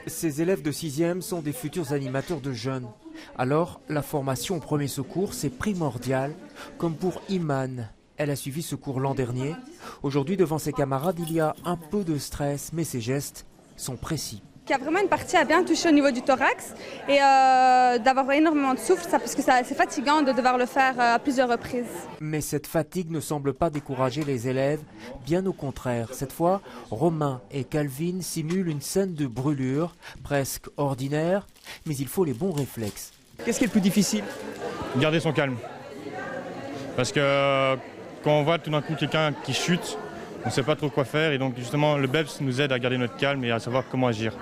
Ces élèves de 6e sont des futurs animateurs de jeunes. Alors, la formation au premier secours, c'est primordial, comme pour Iman. Elle a suivi ce cours l'an dernier. Aujourd'hui, devant ses camarades, il y a un peu de stress, mais ses gestes sont précis. Il y a vraiment une partie à bien toucher au niveau du thorax et d'avoir énormément de souffle, parce que c'est fatigant de devoir le faire à plusieurs reprises. Mais cette fatigue ne semble pas décourager les élèves, bien au contraire. Cette fois, Romain et Calvin simulent une scène de brûlure, presque ordinaire, mais il faut les bons réflexes. Qu'est-ce qui est le plus difficile? Garder son calme. Parce que quand on voit tout d'un coup quelqu'un qui chute, on ne sait pas trop quoi faire et donc justement le BEPS nous aide à garder notre calme et à savoir comment agir.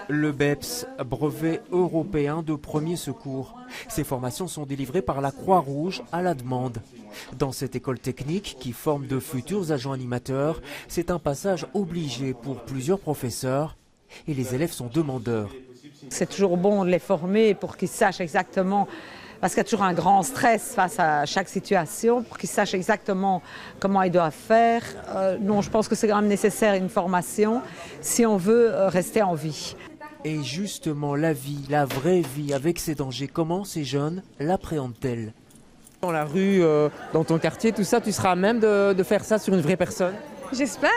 Le BEPS, brevet européen de premier secours. Ces formations sont délivrées par la Croix-Rouge à la demande. Dans cette école technique qui forme de futurs agents animateurs, c'est un passage obligé pour plusieurs professeurs et les élèves sont demandeurs. C'est toujours bon de les former pour qu'ils sachent exactement, parce qu'il y a toujours un grand stress face à chaque situation, pour qu'ils sachent exactement comment ils doivent faire. Non, je pense que c'est quand même nécessaire une formation si on veut rester en vie. Et justement, la vie, la vraie vie avec ses dangers, comment ces jeunes l'appréhendent-elles? Dans la rue, dans ton quartier, tout ça, tu seras à même de faire ça sur une vraie personne? J'espère.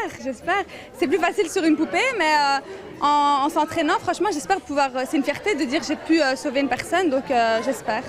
C'est plus facile sur une poupée, mais en s'entraînant, franchement, j'espère pouvoir. C'est une fierté de dire que j'ai pu sauver une personne, donc j'espère.